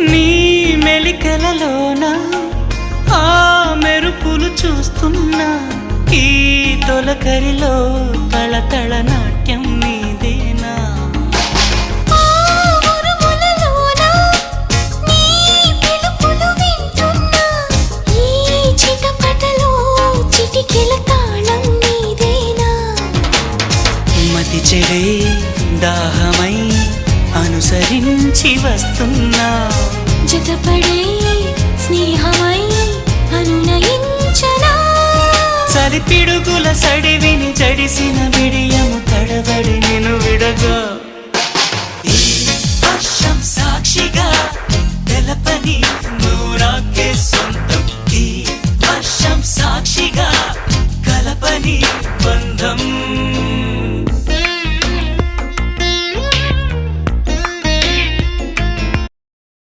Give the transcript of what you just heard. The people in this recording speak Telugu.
నీ మెలికలలోన ఆ మెరుపులు చూస్తున్నా ఈ తొలకరిలో తళతళ నాట్యం నీదేనా మతి చెడే దాహమై అనుసరించి వస్తున్నా జతపడే స్నేహమై అనునయించనా చలి పిడుగుల సడివిని జడిసిన బిడియము తడబడి నిన్ను విడగా